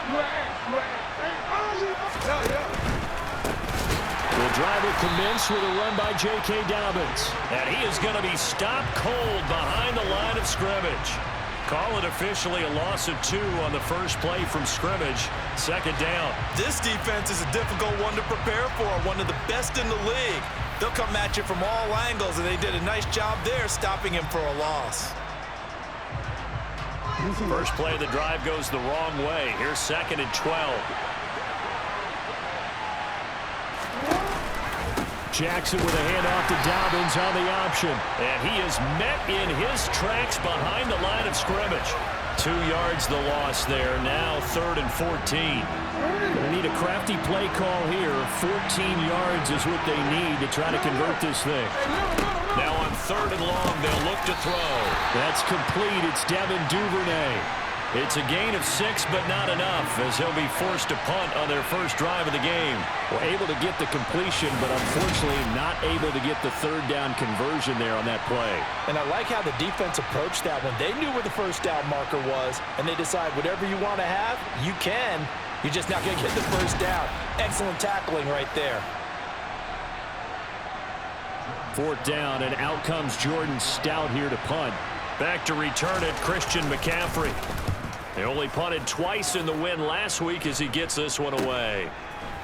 The drive will commence with a run by J.K. Dobbins. And he is going to be stopped cold behind the line of scrimmage. Call it officially a loss of 2 on the first play from scrimmage. Second down. This defense is a difficult one to prepare for, one of the best in the league. They'll come at you from all angles, and they did a nice job there stopping him for a loss. First play of the drive goes the wrong way. Here's 2nd and 12. Jackson with a handoff to Dobbins on the option. And he is met in his tracks behind the line of scrimmage. 2 yards the loss there. Now 3rd and 14. They need a crafty play call here. 14 yards is what they need to try to convert this thing. Now on 3rd and long, they'll look to throw. That's complete. It's Devin Duvernay. It's a gain of 6, but not enough, as he'll be forced to punt on their first drive of the game. Well, able to get the completion, but unfortunately not able to get the 3rd down conversion there on that play. And I like how the defense approached that one. They knew where the first down marker was, and they decide whatever you want to have, you can. You're just not going to get the first down. Excellent tackling right there. 4th down, and out comes Jordan Stout here to punt. Back to return it, Christian McCaffrey. They only punted twice in the win last week as he gets this one away.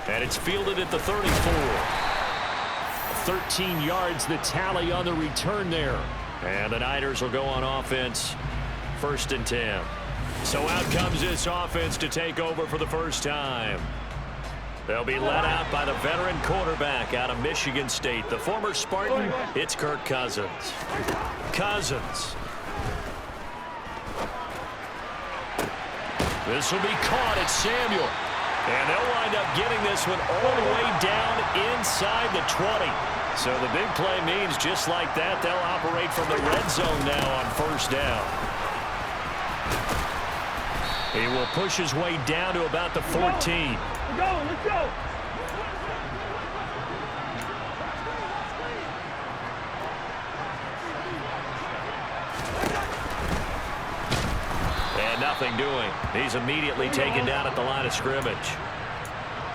And it's fielded at the 34. 13 yards the tally on the return there. And the Niners will go on offense. 1st and 10. So out comes this offense to take over for the first time. They'll be led out by the veteran quarterback out of Michigan State. The former Spartan, it's Kirk Cousins. Cousins. This will be caught. It's Samuel. And they'll wind up getting this one all the way down inside the 20. So the big play means just like that, they'll operate from the red zone now on 1st down. He will push his way down to about the 14. Let's go. Nothing doing. He's immediately taken down at the line of scrimmage.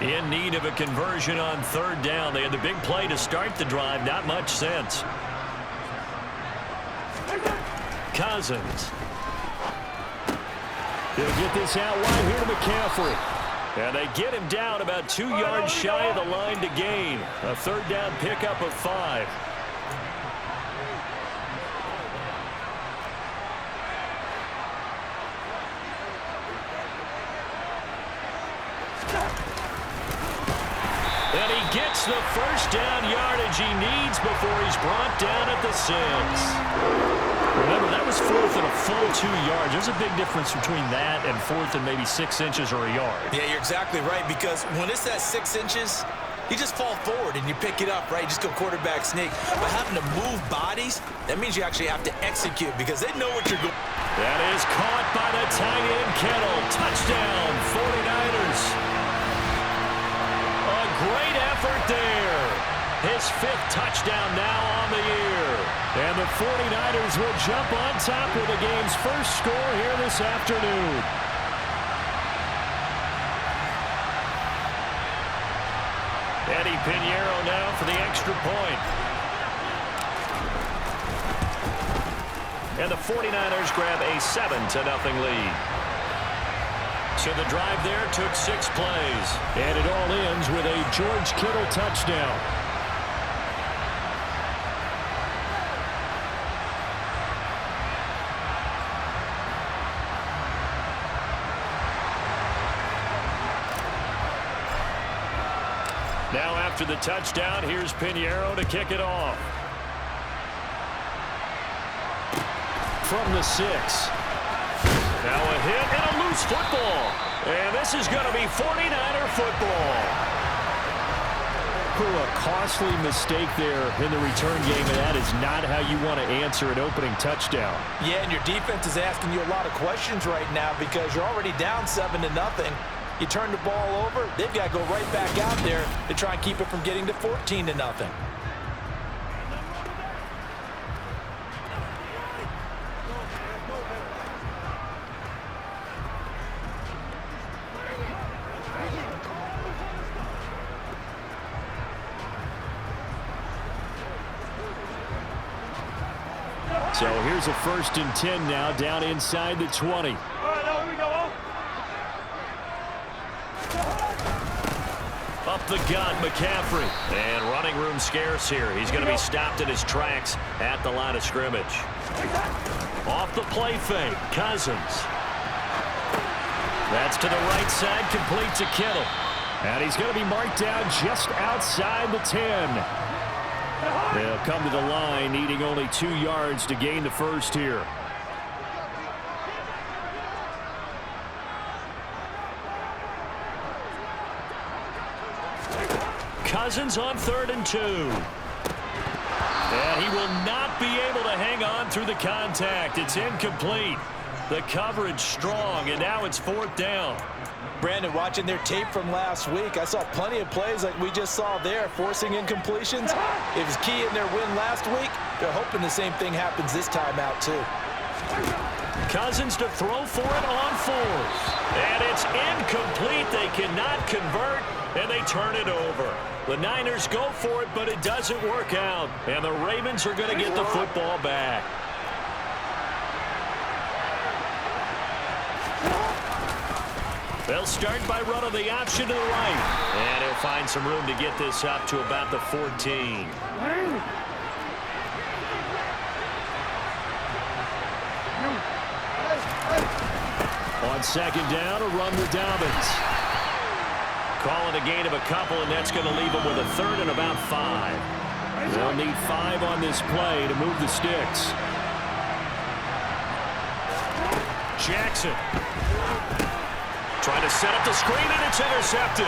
In need of a conversion on 3rd down. They had the big play to start the drive. Not much sense. Cousins. He'll get this out wide here to McCaffrey. And they get him down about 2 yards shy of the line to gain. A 3rd down pickup of 5. And he gets the first down yardage he needs before he's brought down at the 6. Remember, that was 4th and a full 2 yards. There's a big difference between that and 4th and maybe 6 inches or a yard. Yeah, you're exactly right, because when it's that 6 inches, you just fall forward and you pick it up, right? You just go quarterback sneak. But having to move bodies, that means you actually have to execute because they know what you're doing. That is caught by the tight end, Kittle. Touchdown, 49ers. Great effort there. His 5th touchdown now on the year. And the 49ers will jump on top with the game's first score here this afternoon. Eddie Pinheiro now for the extra point. And the 49ers grab a 7-0 lead. So the drive there took 6 plays. And it all ends with a George Kittle touchdown. Now after the touchdown, here's Pinheiro to kick it off. From the 6. Now a hit and a loose football. And this is going to be 49er football. A costly mistake there in the return game, and that is not how you want to answer an opening touchdown. Yeah, and your defense is asking you a lot of questions right now because you're already down 7-0. You turn the ball over, they've got to go right back out there to try and keep it from getting to 14-0. So here's a 1st and 10 now, down inside the 20. All right, now here we go. Up the gut, McCaffrey. And running room scarce here. He's going to be stopped in his tracks at the line of scrimmage. Off the play fake, Cousins. That's to the right side, complete to Kittle. And he's going to be marked down just outside the 10. They'll come to the line, needing only 2 yards to gain the first here. Cousins on 3rd and 2. And he will not be able to hang on through the contact. It's incomplete. The coverage strong, and now it's 4th down. Brandon, watching their tape from last week, I saw plenty of plays like we just saw there, forcing incompletions. It was key in their win last week. They're hoping the same thing happens this time out, too. Cousins to throw for it on 4th. And it's incomplete. They cannot convert, and they turn it over. The Niners go for it, but it doesn't work out. And the Ravens are going to get the football back. They'll start by running the option to the right. And he'll find some room to get this up to about the 14. On 2nd down, a run with Dobbins. Calling a gain of a couple, and that's going to leave them with a 3rd and about 5. They'll need 5 on this play to move the sticks. Jackson. Trying to set up the screen, and it's intercepted.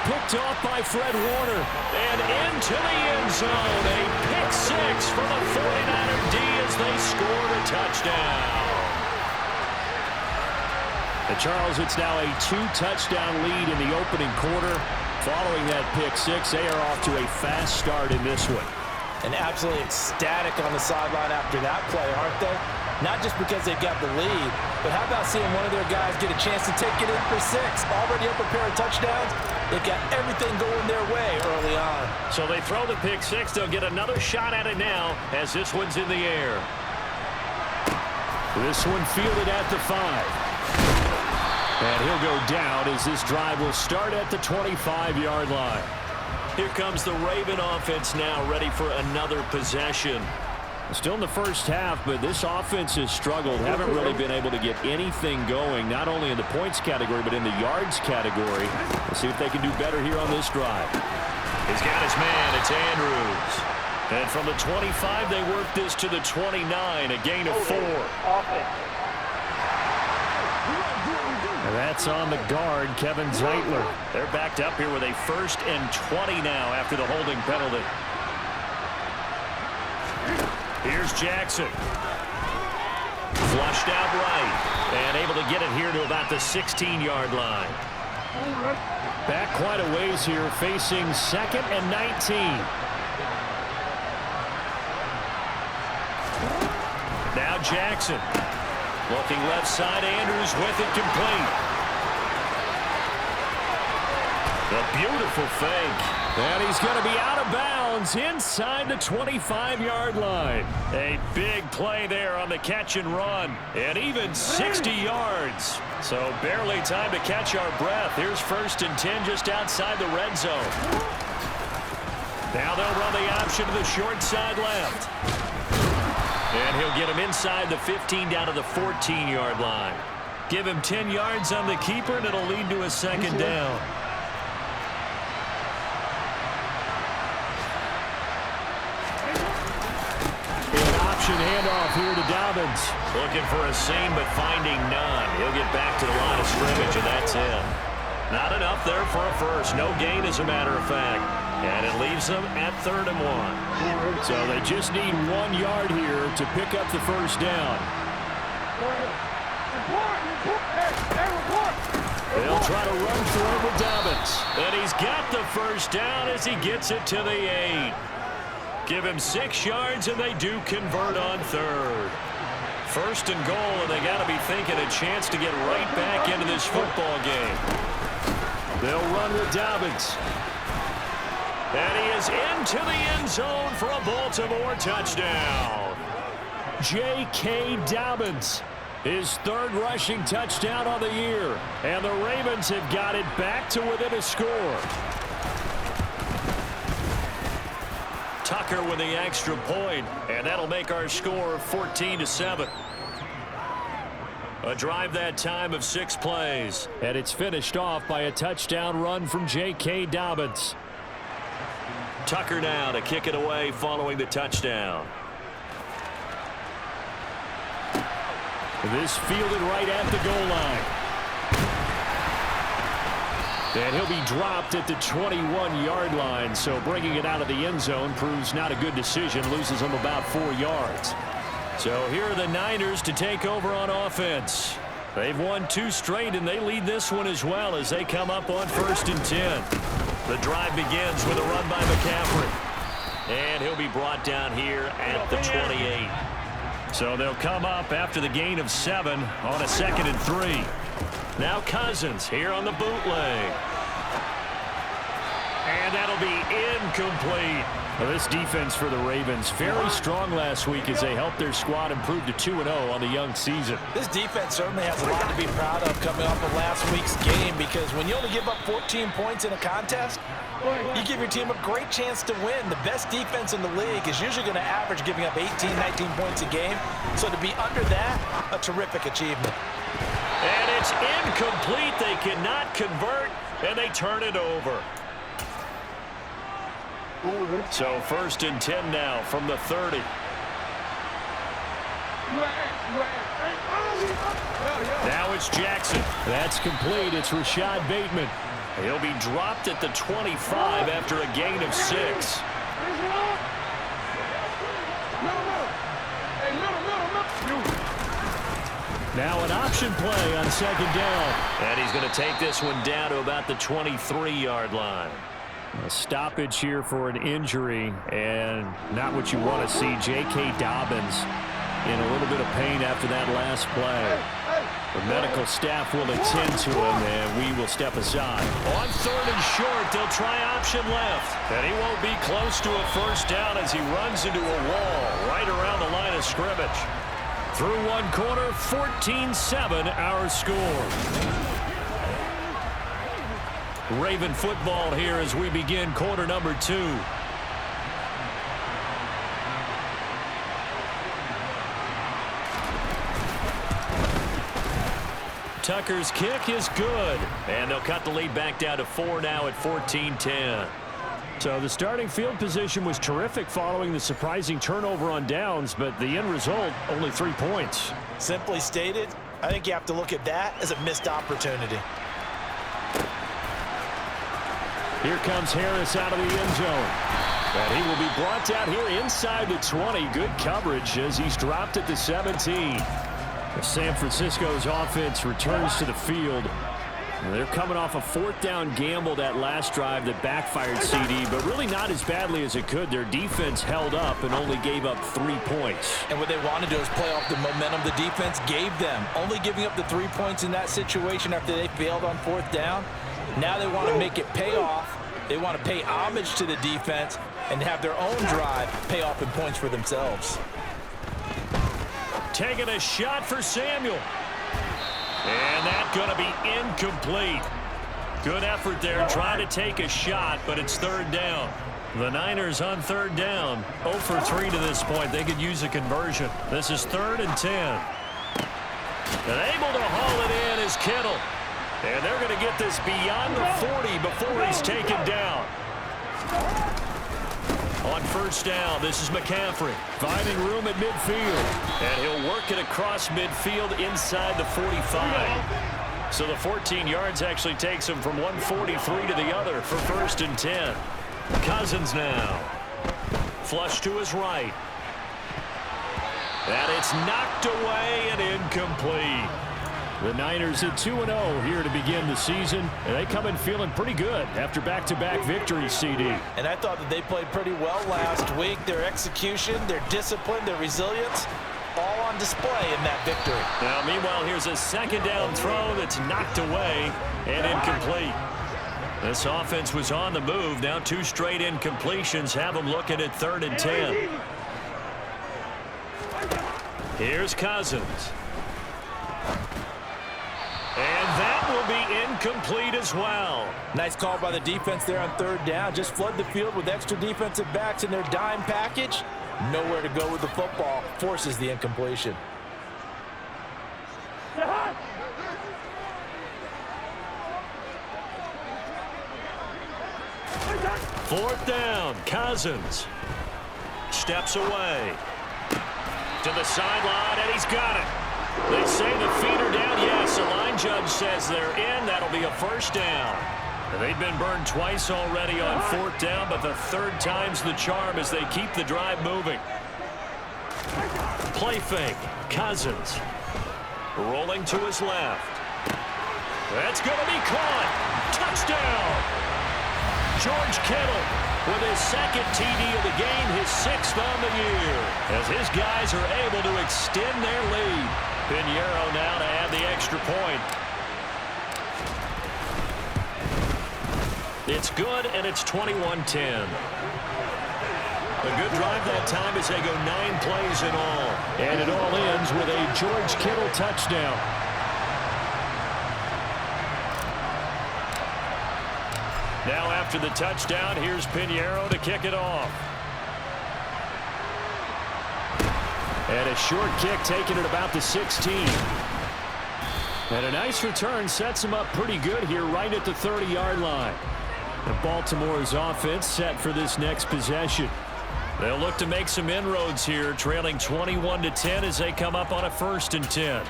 Picked off by Fred Warner. And into the end zone. A pick 6 for the 49er D as they scored a touchdown. And Charles, it's now a 2-touchdown lead in the opening quarter. Following that pick 6, they are off to a fast start in this one. And absolutely ecstatic on the sideline after that play, aren't they? Not just because they got the lead, but how about seeing one of their guys get a chance to take it in for 6? Already up a pair of touchdowns. They've got everything going their way early on. So they throw the pick 6. They'll get another shot at it now as this one's in the air. This one fielded at the 5. And he'll go down as this drive will start at the 25-yard line. Here comes the Raven offense now, ready for another possession. Still in the first half, but this offense has struggled. Haven't really been able to get anything going, not only in the points category, but in the yards category. Let's see if they can do better here on this drive. He's got his man. It's Andrews. And from the 25, they work this to the 29, a gain of 4. And that's on the guard, Kevin Zeitler. They're backed up here with a 1st and 20 now after the holding penalty. Here's Jackson. Flushed out right. And able to get it here to about the 16-yard line. Back quite a ways here, facing 2nd and 19. Now Jackson. Looking left side, Andrews with it complete. A beautiful fake. And he's going to be out of bounds inside the 25-yard line. A big play there on the catch and run. And even 60 yards. So barely time to catch our breath. Here's 1st and 10 just outside the red zone. Now they'll run the option to the short side left. And he'll get him inside the 15 down to the 14-yard line. Give him 10 yards on the keeper, and it'll lead to a 2nd down. An option handoff here to Dobbins. Looking for a seam, but finding none. He'll get back to the line of scrimmage, and that's it. Not enough there for a first. No gain, as a matter of fact. And it leaves them at 3rd and 1. So they just need 1 yard here to pick up the first down. They'll try to run for it with Dobbins. And he's got the first down as he gets it to the 8. Give him 6 yards, and they do convert on 3rd. 1st and goal, and they got to be thinking a chance to get right back into this football game. They'll run with Dobbins. And he is into the end zone for a Baltimore touchdown. J.K. Dobbins. His third rushing touchdown on the year. And the Ravens have got it back to within a score. Tucker with the extra point, and that'll make our score 14-7. A drive that time of 6 plays. And it's finished off by a touchdown run from J.K. Dobbins. Tucker now to kick it away following the touchdown. This fielded right at the goal line. And he'll be dropped at the 21-yard line, so bringing it out of the end zone proves not a good decision, loses him about 4 yards. So here are the Niners to take over on offense. They've won 2 straight, and they lead this one as well as they come up on 1st and 10. The drive begins with a run by McCaffrey. And he'll be brought down here at the 28. So they'll come up after the gain of 7 on a 2nd and 3. Now Cousins here on the bootleg. And that'll be incomplete. Well, this defense for the Ravens very strong last week as they helped their squad improve to 2-0 on the young season. This defense certainly has a lot to be proud of coming off of last week's game, because when you only give up 14 points in a contest, you give your team a great chance to win. The best defense in the league is usually going to average giving up 18, 19 points a game. So to be under that, a terrific achievement. And it's incomplete. They cannot convert, and they turn it over. So 1st and 10 now from the 30. Now it's Jackson. That's complete. It's Rashad Bateman. He'll be dropped at the 25 after a gain of 6. Now an option play on 2nd down. And he's going to take this one down to about the 23-yard line. A stoppage here for an injury, and not what you want to see. J.K. Dobbins in a little bit of pain after that last play. The medical staff will attend to him, and we will step aside. On 3rd and short, they'll try option left. And he won't be close to a 1st down as he runs into a wall right around the line of scrimmage. Through 1 quarter, 14-7 our score. Raven football here as we begin quarter number 2. Tucker's kick is good. And they'll cut the lead back down to 4 now at 14-10. So the starting field position was terrific following the surprising turnover on downs, but the end result, only 3 points. Simply stated, I think you have to look at that as a missed opportunity. Here comes Harris out of the end zone. And he will be brought down here inside the 20. Good coverage as he's dropped at the 17. San Francisco's offense returns to the field. They're coming off a 4th down gamble that last drive that backfired CD, but really not as badly as it could. Their defense held up and only gave up 3 points. And what they want to do is play off the momentum the defense gave them. Only giving up the 3 points in that situation after they failed on 4th down. Now they want to make it pay off. They want to pay homage to the defense and have their own drive pay off in points for themselves. Taking a shot for Samuel. And that's going to be incomplete. Good effort there trying to take a shot, but it's 3rd down. The Niners on 3rd down. 0 for 3 to this point. They could use a conversion. This is 3rd and 10. And able to haul it in is Kittle. And they're going to get this beyond the 40 before he's taken down. On 1st down, this is McCaffrey. Finding room at midfield. And he'll work it across midfield inside the 45. So the 14 yards actually takes him from 143 to the other for 1st and 10. Cousins now. Flush to his right. And it's knocked away and incomplete. The Niners at 2-0 here to begin the season, and they come in feeling pretty good after back-to-back victories, CD. And I thought that they played pretty well last week. Their execution, their discipline, their resilience, all on display in that victory. Now, meanwhile, here's a 2nd down throw that's knocked away and incomplete. This offense was on the move. Now 2 straight incompletions have them looking at 3rd and 10. Here's Cousins. And that will be incomplete as well. Nice call by the defense there on third down. Just flood the field with extra defensive backs in their dime package. Nowhere to go with the football. Forces the incompletion. Fourth down, Cousins. Steps away. To the sideline, and he's got it. They say the feet are down. Yes, the line judge says they're in. That'll be a first down. And they've been burned twice already on fourth down, but the third time's the charm as they keep the drive moving. Play fake. Cousins. Rolling to his left. That's going to be caught. Touchdown. George Kittle with his second TD of the game, his sixth on the year, as his guys are able to extend their lead. Pinheiro now to add the extra point. It's good, and it's 21-10. A good drive that time as they go 9 plays in all. And it all ends with a George Kittle touchdown. Now after the touchdown, here's Pinheiro to kick it off. And a short kick taken at about the 16. And a nice return sets him up pretty good here right at the 30-yard line. And Baltimore's offense set for this next possession. They'll look to make some inroads here, trailing 21-10 as they come up on a 1st and 10.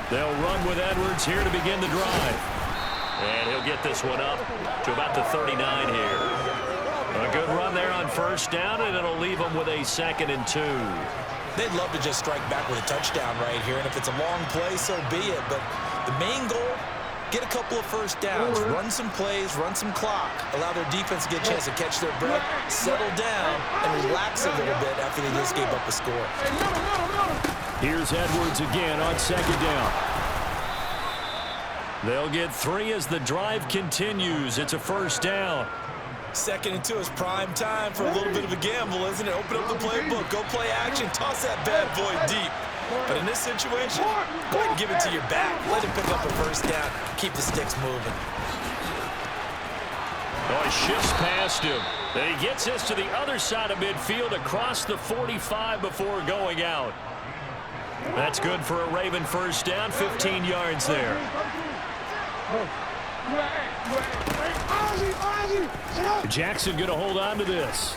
They'll run with Edwards here to begin the drive. And he'll get this one up to about the 39 here. A good run there on first down, and it'll leave them with a 2nd and 2. They'd love to just strike back with a touchdown right here, and if it's a long play, so be it. But the main goal, get a couple of first downs, run some plays, run some clock, allow their defense to get a chance to catch their breath, settle down, and relax a little bit after they just gave up a score. Here's Edwards again on 2nd down. They'll get 3 as the drive continues. It's a first down. 2nd and 2 is prime time for a little bit of a gamble, isn't it? Open up the playbook, go play action, toss that bad boy deep. But in this situation, go ahead and give it to your back. Let him pick up a first down. Keep the sticks moving. Oh, he shifts past him. Then he gets this to the other side of midfield across the 45 before going out. That's good for a Raven first down, 15 yards there. Jackson going to hold on to this.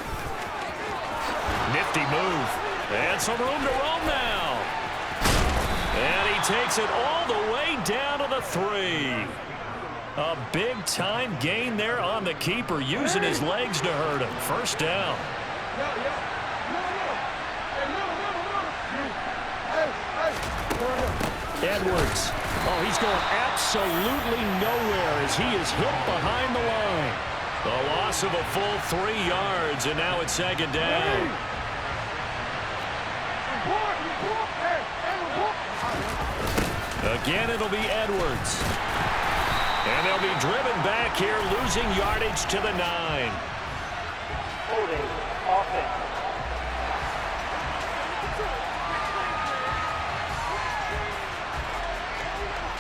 Nifty move. And some room to roam now. And he takes it all the way down to the 3. A big-time gain there on the keeper, using his legs to hurt him. First down. Edwards. Oh, he's going absolutely nowhere as he is hit behind the line. The loss of a full 3 yards, and now it's 2nd down. Again, it'll be Edwards. And they'll be driven back here, losing yardage to the 9. Holding offense.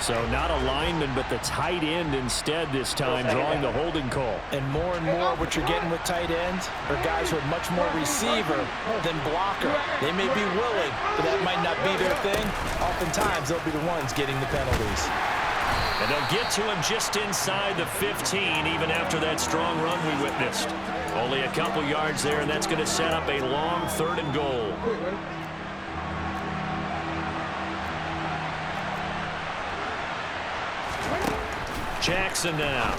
So not a lineman, but the tight end instead this time, drawing the holding call. And more what you're getting with tight ends are guys who are much more receiver than blocker. They may be willing, but that might not be their thing. Oftentimes, they'll be the ones getting the penalties. And they'll get to him just inside the 15, even after that strong run we witnessed. Only a couple yards there, and that's going to set up a long 3rd and goal. Jackson now.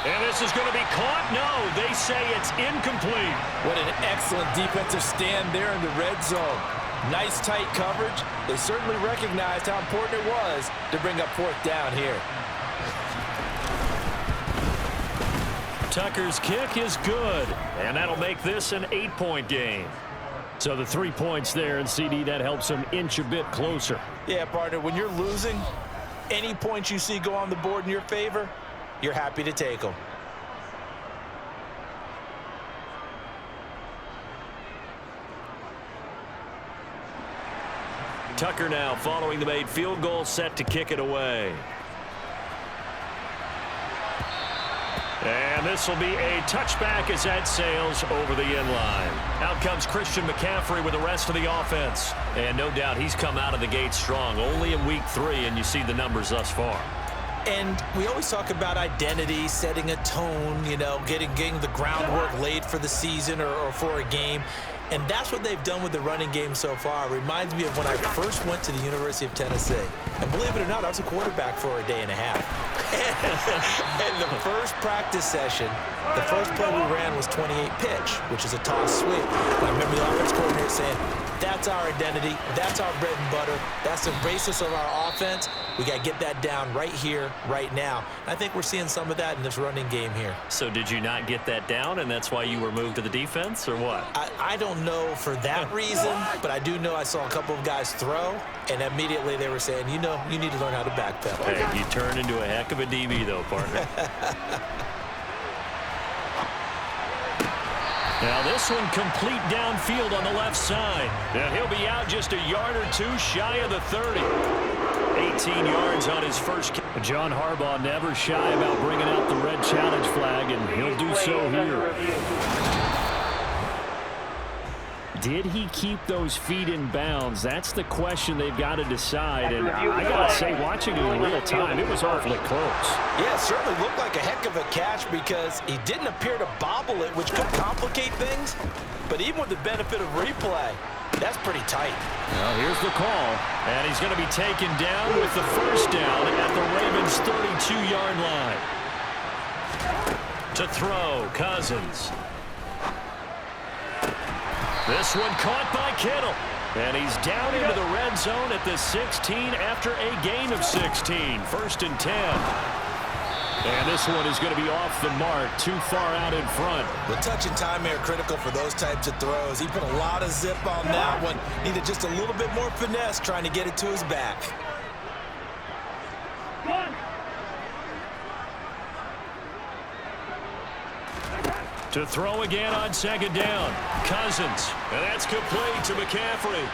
And this is going to be caught. No, they say it's incomplete. What an excellent defensive stand there in the red zone. Nice tight coverage. They certainly recognized how important it was to bring up 4th down here. Tucker's kick is good, and that'll make this an 8-point game. So the 3 points there, and CD, that helps them inch a bit closer. Yeah, partner, when you're losing, Any points you see go on the board in your favor, you're happy to take them. Tucker now following the made field goal, set to kick it away. And this will be a touchback as that sails over the end line. Out comes Christian McCaffrey with the rest of the offense. And no doubt he's come out of the gate strong. Only in week 3, and you see the numbers thus far. And we always talk about identity, setting a tone, you know, getting the groundwork laid for the season or for a game. And that's what they've done with the running game so far. It reminds me of when I first went to the University of Tennessee. And believe it or not, I was a quarterback for a day and a half. And the first practice session, the first play we ran was 28 pitch, which is a toss sweep. And I remember the offense coordinator saying, that's our identity, that's our bread and butter, that's the basis of our offense. We got to get that down right here, right now. I think we're seeing some of that in this running game here. So did you not get that down, and that's why you were moved to the defense, or what? I don't know for that reason, but I do know I saw a couple of guys throw, and immediately they were saying, you know, you need to learn how to backpedal. Hey, you turned into a heck of a DB, though, partner. Now this one complete downfield on the left side. And he'll be out just a yard or two shy of the 30. 18 yards on his first kick. John Harbaugh never shy about bringing out the red challenge flag, and he'll do so here. Did he keep those feet in bounds? That's the question they've got to decide. And I got to say, watching it in real time, it was awfully close. Yeah, it certainly looked like a heck of a catch because he didn't appear to bobble it, which could complicate things. But even with the benefit of replay, that's pretty tight. Well, here's the call. And he's going to be taken down with the first down at the Ravens' 32-yard line. To throw, Cousins. This one caught by Kittle. And he's down into the red zone at the 16 after a gain of 16. First and 10. And this one is going to be off the mark, too far out in front. The touch and time are critical for those types of throws. He put a lot of zip on that one. Needed just a little bit more finesse trying to get it to his back. To throw again on second down. Cousins. And that's complete to McCaffrey.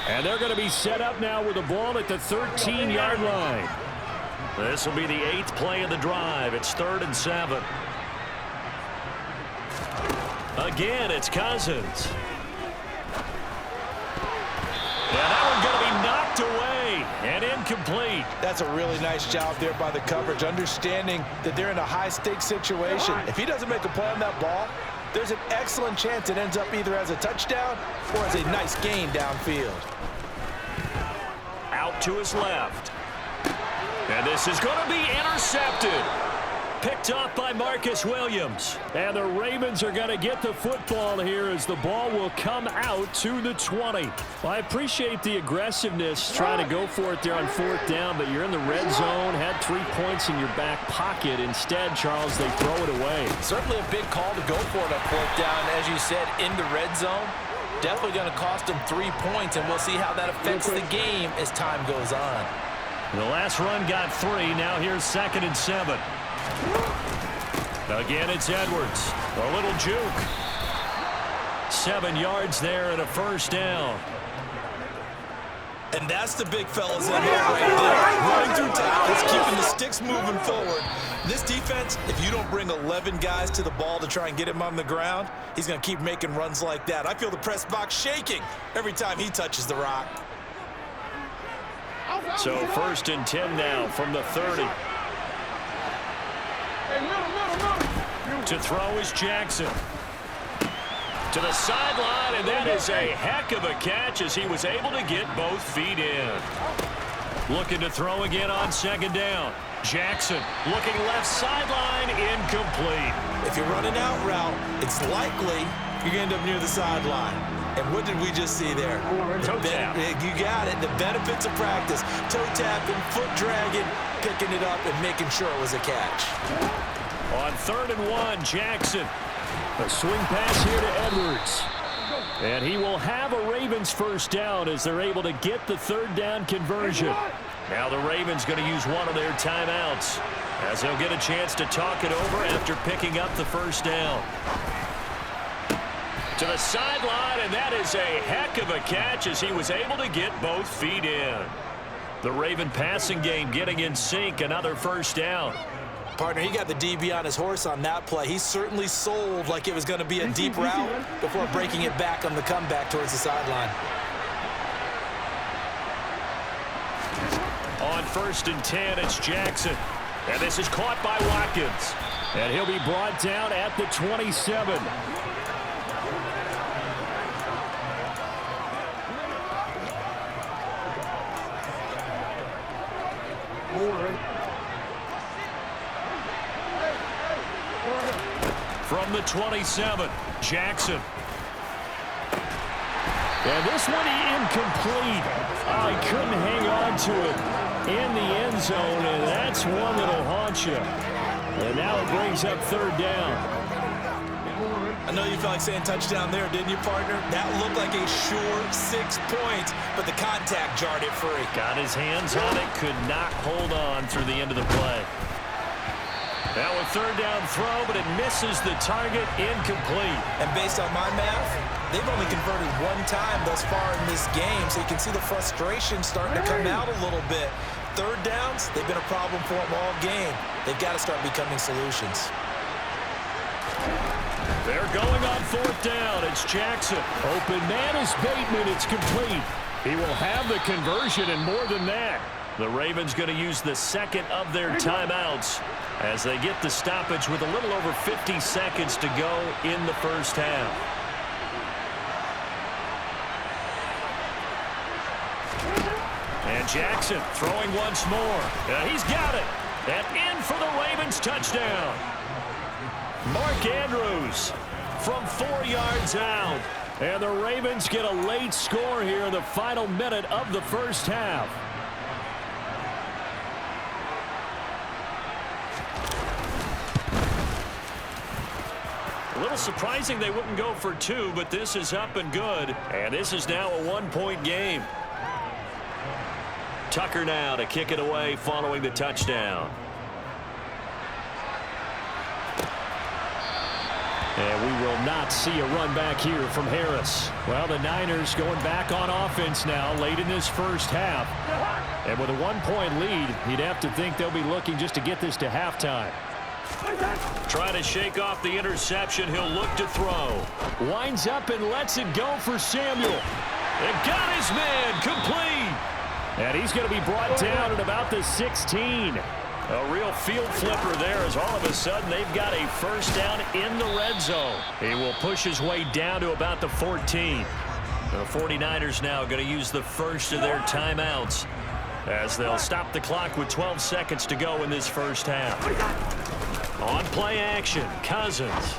And they're going to be set up now with the ball at the 13-yard line. This will be the 8th play of the drive. It's 3rd and 7. Again, it's Cousins. And that one going to be knocked away and incomplete. That's a really nice job there by the coverage, understanding that they're in a high-stakes situation. If he doesn't make a play on that ball, there's an excellent chance it ends up either as a touchdown or as a nice gain downfield. Out to his left. And this is going to be intercepted. Picked off by Marcus Williams. And the Ravens are going to get the football here as the ball will come out to the 20. Well, I appreciate the aggressiveness trying to go for it there on 4th down, but you're in the red zone, had 3 points in your back pocket. Instead, Charles, they throw it away. Certainly a big call to go for it on 4th down. As you said, in the red zone, definitely going to cost them 3 points, and we'll see how that affects the game as time goes on. The last run got 3. Now here's 2nd and 7. Again, it's Edwards. A little juke. 7 yards there and a first down. And that's the big fellas in there right there. Running through tackles, keeping the sticks moving forward. This defense, if you don't bring 11 guys to the ball to try and get him on the ground, he's going to keep making runs like that. I feel the press box shaking every time he touches the rock. So 1st and 10 now from the 30. To throw is Jackson. To the sideline, and that is a heck of a catch as he was able to get both feet in. Looking to throw again on 2nd down. Jackson looking left sideline, incomplete. If you're running out route, it's likely you're going to end up near the sideline. And what did we just see there? Toe tap. You got it. The benefits of practice. Toe tapping, foot dragging, picking it up, and making sure it was a catch. On 3rd and 1, Jackson. A swing pass here to Edwards. And he will have a Ravens first down as they're able to get the 3rd down conversion. Now the Ravens going to use one of their timeouts as they'll get a chance to talk it over after picking up the first down. To the sideline, and that is a heck of a catch as he was able to get both feet in. The Raven passing game getting in sync, another first down. Partner, he got the DB on his horse on that play. He certainly sold like it was going to be a deep route before breaking it back on the comeback towards the sideline. On 1st and 10, it's Jackson. And this is caught by Watkins. And he'll be brought down at the 27. From the 27, Jackson. And this one incomplete. Oh, he couldn't hang on to it in the end zone, and that's one that'll haunt you. And now it brings up 3rd down. I know you felt like saying touchdown there, didn't you, partner? That looked like a sure 6 points, but the contact jarred it free. Got his hands on it, could not hold on through the end of the play. Now a 3rd down throw, but it misses the target, incomplete. And based on my math, they've only converted 1 time thus far in this game, so you can see the frustration starting to come out a little bit. 3rd downs, they've been a problem for them all game. They've got to start becoming solutions. They're going on 4th down. It's Jackson. Open man is Bateman. It's complete. He will have the conversion and more than that. The Ravens going to use the 2nd of their timeouts as they get the stoppage with a little over 50 seconds to go in the first half. And Jackson throwing once more. He's got it. And in for the Ravens touchdown. Mark Andrews from 4 yards out. And the Ravens get a late score here in the final minute of the first half. A little surprising they wouldn't go for 2, but this is up and good. And this is now a 1-point game. Tucker now to kick it away following the touchdown. And we will not see a run back here from Harris. Well, the Niners going back on offense now late in this first half. And with a 1-point lead, you'd have to think they'll be looking just to get this to halftime. Trying to shake off the interception. He'll look to throw. Winds up and lets it go for Samuel. And got his man complete. And he's going to be brought down at about the 16. A real field flipper there as all of a sudden they've got a first down in the red zone. He will push his way down to about the 14. The 49ers now going to use the first of their timeouts as they'll stop the clock with 12 seconds to go in this first half. On play action, Cousins.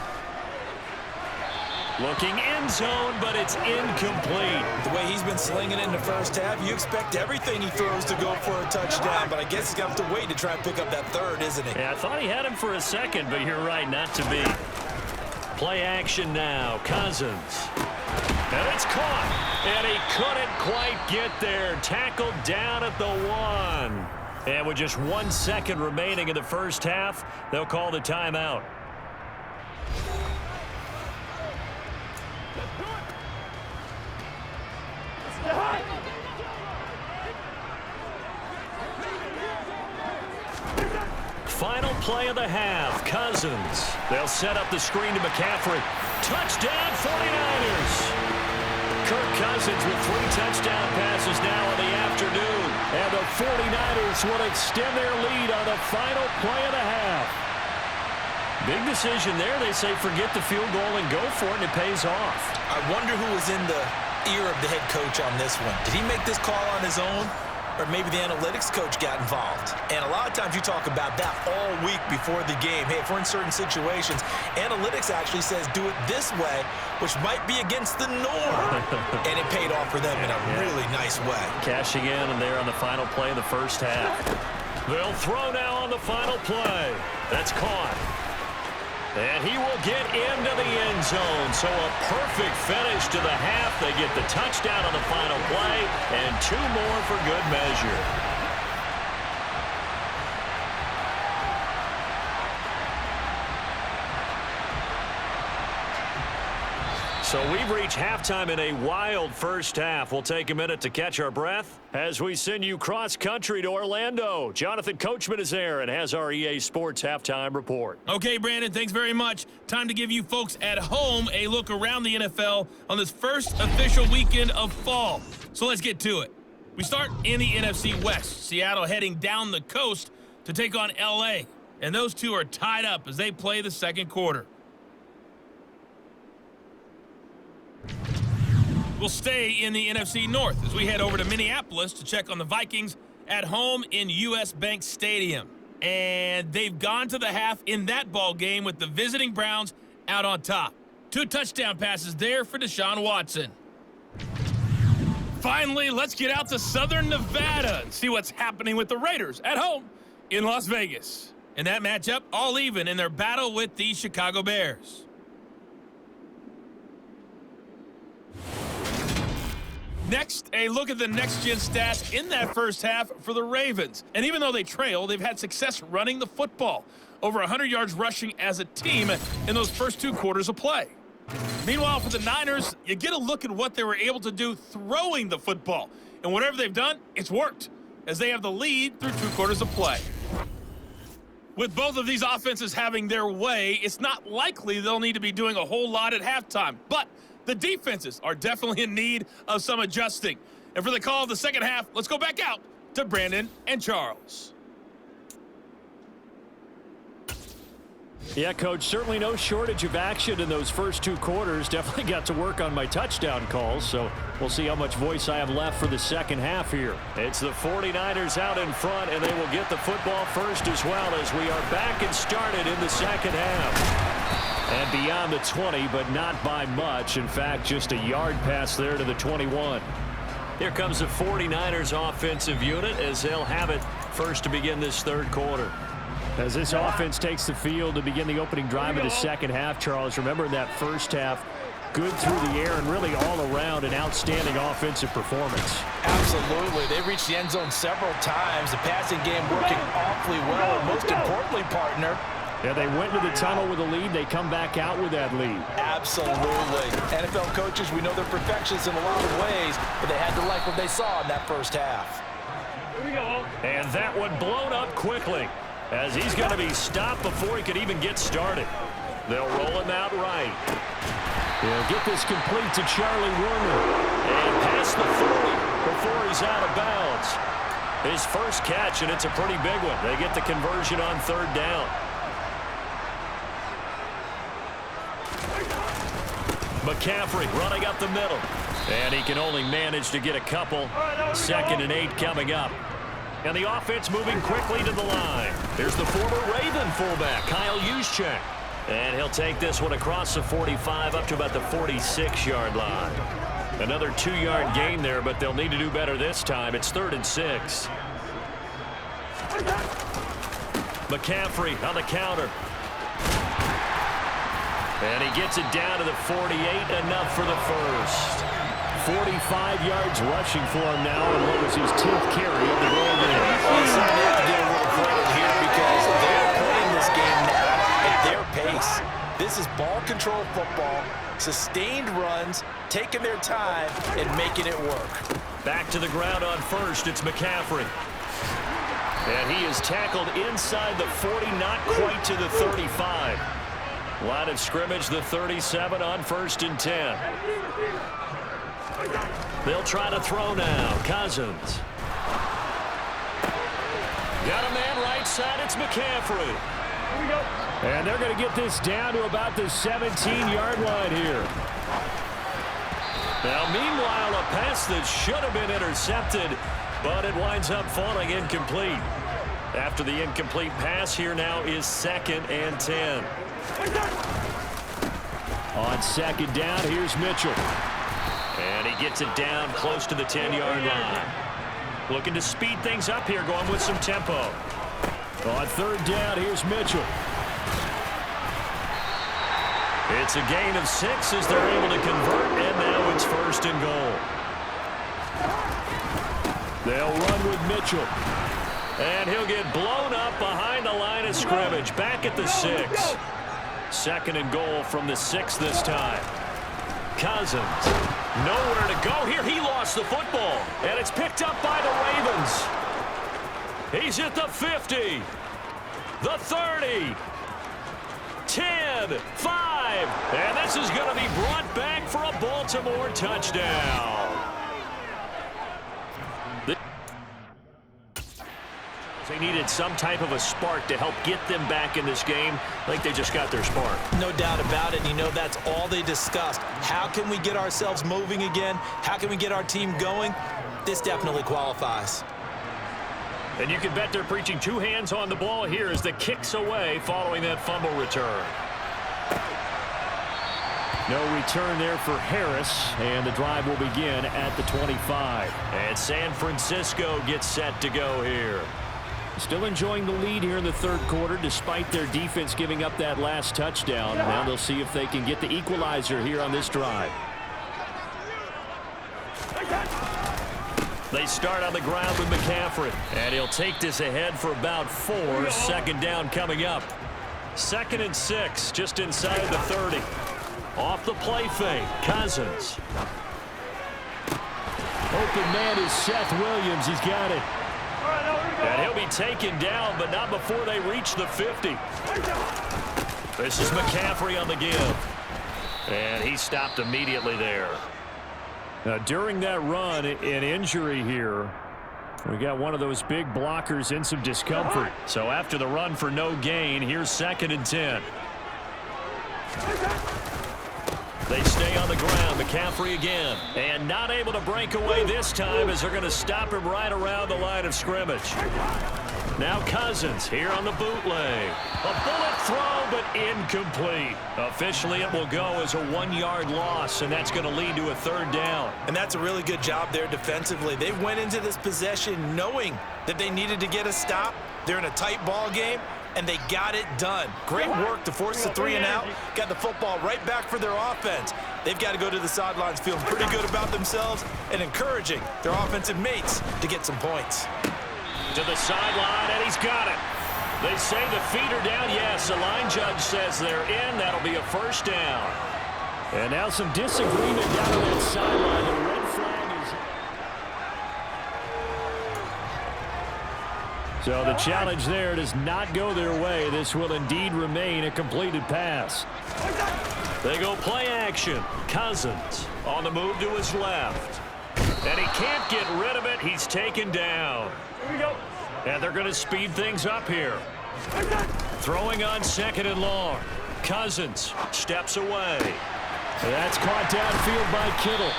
Looking end zone, but it's incomplete. The way he's been slinging in the first half, you expect everything he throws to go for a touchdown, but I guess he's going to have to wait to try and pick up that 3rd, isn't he? Yeah, I thought he had him for a second, but you're right, not to be. Play action now, Cousins. And it's caught, and he couldn't quite get there. Tackled down at the 1. And with just 1 second remaining in the first half, they'll call the timeout. Final play of the half, Cousins. They'll set up the screen to McCaffrey. Touchdown 49ers. Kirk Cousins with 3 touchdown passes now in the afternoon. And the 49ers will extend their lead on the final play of the half. Big decision there. They say forget the field goal and go for it, and it pays off. I wonder who was in the ear of the head coach on this one. Did he make this call on his own? Or maybe the analytics coach got involved. And a lot of times you talk about that all week before the game. Hey, if we're in certain situations, analytics actually says do it this way, which might be against the norm. And it paid off for them in a really nice way. Cashing in and there on the final play of the first half. They'll throw now on the final play. That's caught. And he will get into the end zone. So a perfect finish to the half. They get the touchdown on the final play and 2 more for good measure. So we've reached halftime in a wild first half. We'll take a minute to catch our breath as we send you cross-country to Orlando. Jonathan Coachman is there and has our EA Sports halftime report. Okay, Brandon, thanks very much. Time to give you folks at home a look around the NFL on this first official weekend of fall. So let's get to it. We start in the NFC West. Seattle heading down the coast to take on L.A., and those two are tied up as they play the second quarter. We'll stay in the NFC North as we head over to Minneapolis to check on the Vikings at home in U.S. Bank Stadium. And they've gone to the half in that ball game with the visiting Browns out on top. 2 touchdown passes there for Deshaun Watson. Finally, let's get out to Southern Nevada and see what's happening with the Raiders at home in Las Vegas. In that matchup, all even in their battle with the Chicago Bears. Next, a look at the next-gen stats in that first half for the Ravens. And even though they trail, they've had success running the football. Over 100 yards rushing as a team in those first 2 quarters of play. Meanwhile, for the Niners, you get a look at what they were able to do throwing the football. And whatever they've done, it's worked, as they have the lead through 2 quarters of play. With both of these offenses having their way, it's not likely they'll need to be doing a whole lot at halftime. But the defenses are definitely in need of some adjusting. And for the call of the second half, let's go back out to Brandon and Charles. Yeah, Coach, certainly no shortage of action in those first 2 quarters. Definitely got to work on my touchdown calls, so we'll see how much voice I have left for the second half here. It's the 49ers out in front, and they will get the football first as well as we are back and started in the second half. And beyond the 20, but not by much. In fact, just a yard pass there to the 21. Here comes the 49ers offensive unit as they'll have it first to begin this third quarter. As this offense takes the field to begin the opening drive of the second half, Charles, remember in that first half, good through the air and really all around an outstanding offensive performance. Absolutely. They reached the end zone several times. The passing game working awfully well. And most importantly, partner, yeah, they went to the tunnel with a lead. They come back out with that lead. Absolutely. NFL coaches, we know they're perfectionists in a lot of ways, but they had to like what they saw in that first half. And that one blown up quickly as he's going to be stopped before he could even get started. They'll roll him out right. He'll get this complete to Charlie Warner. And past the 40 before he's out of bounds. His first catch, and it's a pretty big one. They get the conversion on third down. McCaffrey running up the middle. And he can only manage to get a couple. 2nd and 8 coming up. And the offense moving quickly to the line. Here's the former Raven fullback, Kyle Juszczyk. And he'll take this one across the 45 up to about the 46-yard line. Another 2-yard gain there, but they'll need to do better this time. It's 3rd and 6. McCaffrey on the counter. And he gets it down to the 48, enough for the first. 45 yards rushing for him now, and what was his 10th carry of the ball game. Also, they have to give a little credit here because they're playing this game now at their pace. This is ball control football, sustained runs, taking their time, and making it work. Back to the ground on first, it's McCaffrey. And he is tackled inside the 40, not quite to the 35. Line of scrimmage, the 37 on 1st and 10. They'll try to throw now. Cousins. Got a man right side. It's McCaffrey. And they're going to get this down to about the 17-yard line here. Now, meanwhile, a pass that should have been intercepted, but it winds up falling incomplete. After the incomplete pass, here now is 2nd and 10. On 2nd down, here's Mitchell. And he gets it down close to the 10-yard line. Looking to speed things up here, going with some tempo. On 3rd down, here's Mitchell. It's a gain of 6 as they're able to convert, and now it's 1st and goal. They'll run with Mitchell. And he'll get blown up behind the line of scrimmage, back at the 6. 2nd and goal from the 6 this time. Cousins. Nowhere to go here. He lost the football. And it's picked up by the Ravens. He's at the 50. The 30. 10. 5. And this is going to be brought back for a Baltimore touchdown. They needed some type of a spark to help get them back in this game. I think they just got their spark. No doubt about it. You know, that's all they discussed. How can we get ourselves moving again? How can we get our team going? This definitely qualifies. And you can bet they're preaching two hands on the ball here as the kick's away following that fumble return. No return there for Harris, and the drive will begin at the 25. And San Francisco gets set to go here. Still enjoying the lead here in the third quarter despite their defense giving up that last touchdown. Now they'll see if they can get the equalizer here on this drive. They start on the ground with McCaffrey, and he'll take this ahead for about 4. Second down coming up. 2nd and 6, just inside the 30. Off the play fake, Cousins. Open man is Seth Williams. He's got it. And he'll be taken down, but not before they reach the 50. This is McCaffrey on the give. And he stopped immediately there. Now, during that run, an injury here. We got one of those big blockers in some discomfort. So after the run for no gain, here's 2nd and 10. They stay on the ground. McCaffrey again. And not able to break away this time as they're going to stop him right around the line of scrimmage. Now Cousins here on the bootleg. A bullet throw, but incomplete. Officially, it will go as a 1-yard loss, and that's going to lead to a 3rd down. And that's a really good job there defensively. They went into this possession knowing that they needed to get a stop. They're in a tight ball game, and they got it done. Great work to force the 3 and out. Got the football right back for their offense. They've got to go to the sidelines feeling pretty good about themselves and encouraging their offensive mates to get some points. To the sideline, and he's got it. They say the feet are down. Yes, the line judge says they're in. That'll be a 1st down. And now some disagreement down on that sideline. The red flag is... So the challenge there does not go their way. This will indeed remain a completed pass. They go play action. Cousins on the move to his left. And he can't get rid of it. He's taken down. Here we go. And they're going to speed things up here. Throwing on 2nd and long. Cousins steps away. That's caught downfield by Kittle.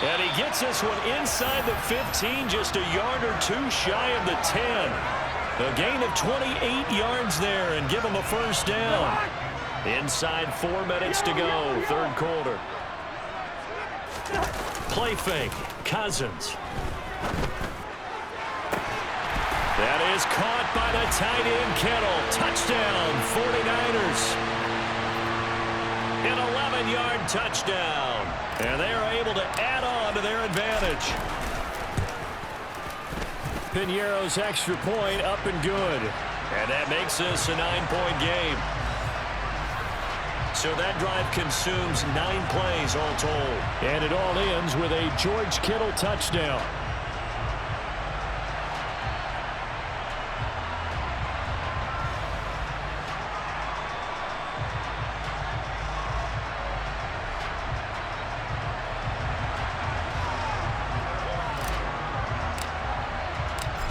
And he gets this one inside the 15, just a yard or 2 shy of the 10. A gain of 28 yards there and give him a 1st down. Inside 4 minutes to go, 3rd quarter. Play fake, Cousins. That is caught by the tight end, Kittle. Touchdown, 49ers. An 11-yard touchdown. And they are able to add on to their advantage. Piñeiro's extra point up and good. And that makes this a 9-point game. So that drive consumes 9 plays all told. And it all ends with a George Kittle touchdown.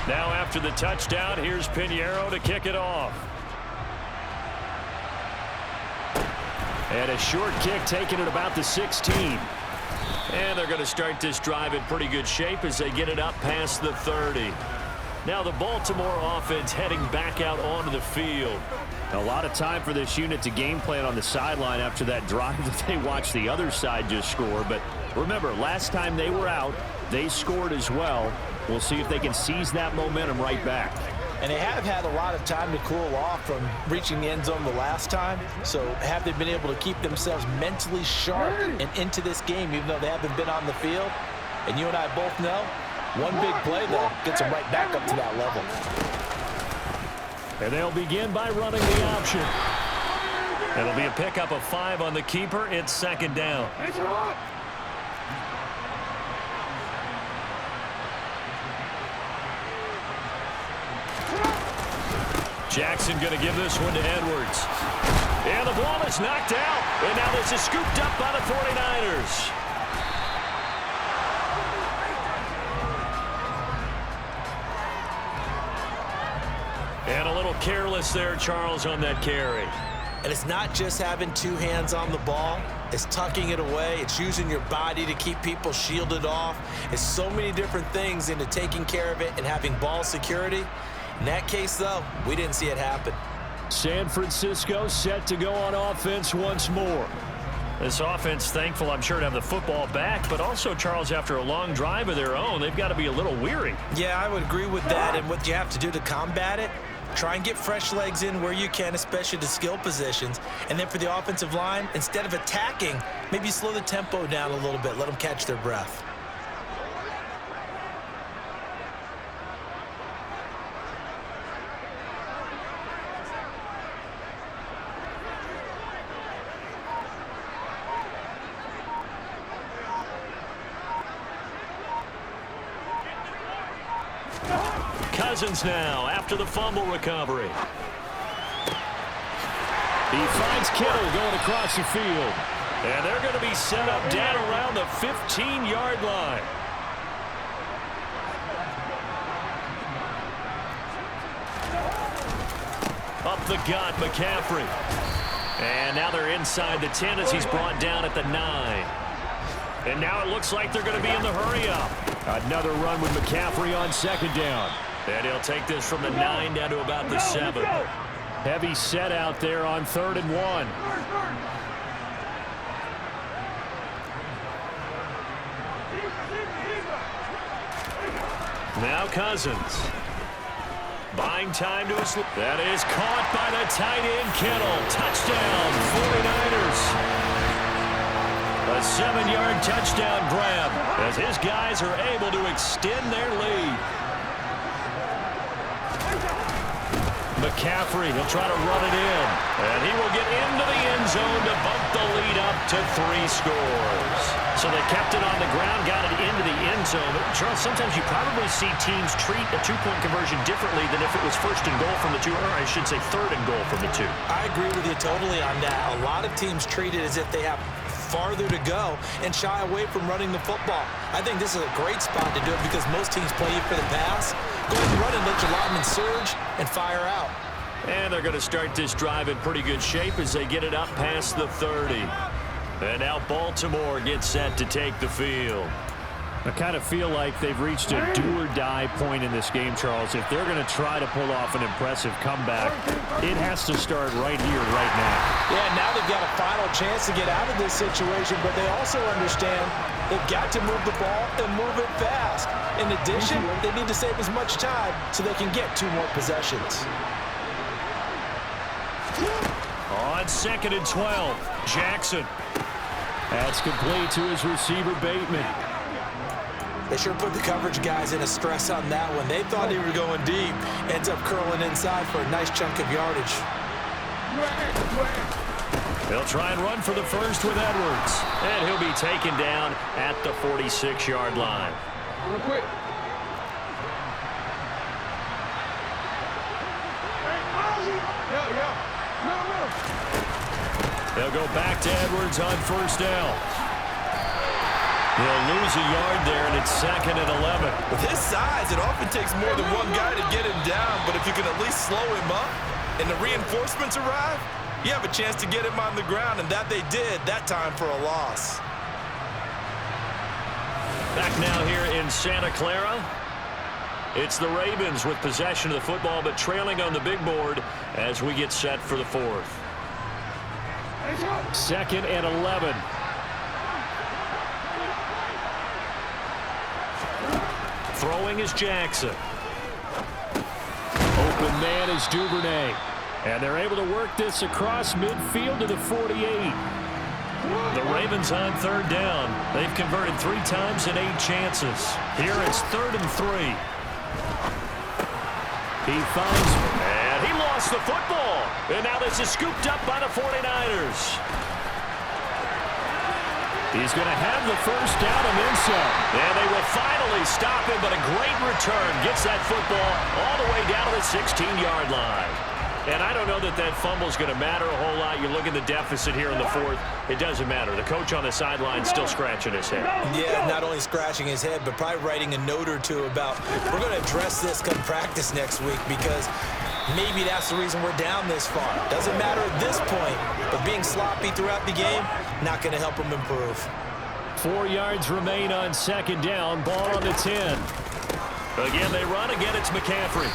Now after the touchdown, here's Piñeiro to kick it off. And a short kick taken at about the 16. And they're going to start this drive in pretty good shape as they get it up past the 30. Now the Baltimore offense heading back out onto the field. A lot of time for this unit to game plan on the sideline after that drive that they watched the other side just score. But remember, last time they were out, they scored as well. We'll see if they can seize that momentum right back. And they have had a lot of time to cool off from reaching the end zone the last time. So have they been able to keep themselves mentally sharp and into this game, even though they haven't been on the field? And you and I both know, one big play, though, gets them right back up to that level. And they'll begin by running the option. It'll be a pickup of 5 on the keeper. It's 2nd down. Jackson going to give this one to Edwards. And the ball is knocked out. And now this is scooped up by the 49ers. And a little careless there, Charles, on that carry. And it's not just having two hands on the ball. It's tucking it away. It's using your body to keep people shielded off. It's so many different things into taking care of it and having ball security. In that case, though, we didn't see it happen. San Francisco set to go on offense once more. This offense, thankful, I'm sure, to have the football back, but also, Charles, after a long drive of their own, they've got to be a little weary. Yeah, I would agree with that, and what you have to do to combat it, try and get fresh legs in where you can, especially to skill positions. And then for the offensive line, instead of attacking, maybe slow the tempo down a little bit, let them catch their breath. Cousins now after the fumble recovery. He finds Kittle going across the field. And they're going to be set up down around the 15-yard line. Up the gut, McCaffrey. And now they're inside the 10 as he's brought down at the 9. And now it looks like they're going to be in the hurry-up. Another run with McCaffrey on second down. And he'll take this from the 9 down to about the 7. Heavy set out there on 3rd and 1. Now Cousins. Buying time to his... That is caught by the tight end, Kittle. Touchdown, 49ers. A 7-yard touchdown grab as his guys are able to extend their lead. McCaffrey, he'll try to run it in. And he will get into the end zone to bump the lead up to 3 scores. So they kept it on the ground, got it into the end zone. But Charles, sometimes you probably see teams treat a 2-point conversion differently than if it was 1st and goal from the 2, or I should say 3rd and goal from the 2. I agree with you totally on that. A lot of teams treat it as if they have farther to go and shy away from running the football. I think this is a great spot to do it because most teams play you for the pass. Go ahead and run and let your linemen surge and fire out. And they're going to start this drive in pretty good shape as they get it up past the 30. And now Baltimore gets set to take the field. I kind of feel like they've reached a do-or-die point in this game, Charles. If they're going to try to pull off an impressive comeback, it has to start right here, right now. Yeah, now they've got a final chance to get out of this situation, but they also understand they've got to move the ball and move it fast. In addition, they need to save as much time so they can get 2 more possessions. On 2nd and 12, Jackson. That's complete to his receiver, Bateman. They sure put the coverage guys in a stress on that one. They thought they were going deep. Ends up curling inside for a nice chunk of yardage. They'll try and run for the first with Edwards. And he'll be taken down at the 46-yard line. Real quick. They'll go back to Edwards on 1st down. They'll lose a yard there, and it's 2nd and 11. With his size, it often takes more than one guy to get him down, but if you can at least slow him up and the reinforcements arrive, you have a chance to get him on the ground, and that they did that time for a loss. Back now here in Santa Clara. It's the Ravens with possession of the football, but trailing on the big board as we get set for the 4th. 2nd and 11. Throwing is Jackson. Open man is Duvernay. And they're able to work this across midfield to the 48. The Ravens on 3rd down. They've converted 3 times in 8 chances. Here it's 3rd and 3. He finds, and he lost the football. And now this is scooped up by the 49ers. He's going to have the first down and then some. And they will finally stop him, but a great return gets that football all the way down to the 16-yard line. And I don't know that that fumble is going to matter a whole lot. You look at the deficit here in the fourth. It doesn't matter. The coach on the sideline still scratching his head. Yeah, not only scratching his head, but probably writing a note or two about we're going to address this come practice next week because maybe that's the reason we're down this far. Doesn't matter at this point, but being sloppy throughout the game, not going to help him improve. 4 yards remain on second down. Ball on the 10. Again, they run. Again, it's McCaffrey.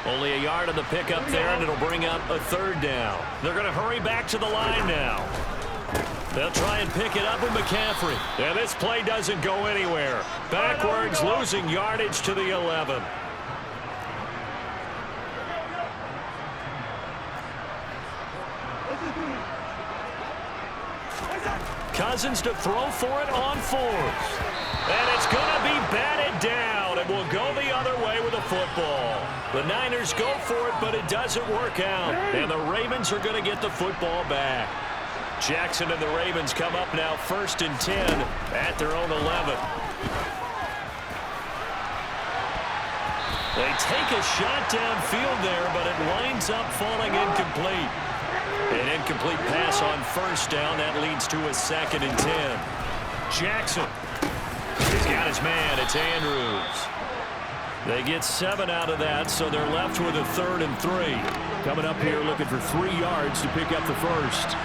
Only a yard on the pickup there, and it'll bring up a third down. They're going to hurry back to the line now. They'll try and pick it up with McCaffrey. And this play doesn't go anywhere. Backwards, losing yardage to the 11. Cousins to throw for it on fourth. And it's going to be batted down. It will go the other way with the football. The Niners go for it, but it doesn't work out. And the Ravens are going to get the football back. Jackson and the Ravens come up now 1st and 10 at their own 11. They take a shot downfield there, but it winds up falling incomplete. An incomplete pass on first down. That leads to a 2nd and 10. Jackson. He's got his man. It's Andrews. They get 7 out of that, so they're left with a 3rd and 3. Coming up here looking for 3 yards to pick up the first.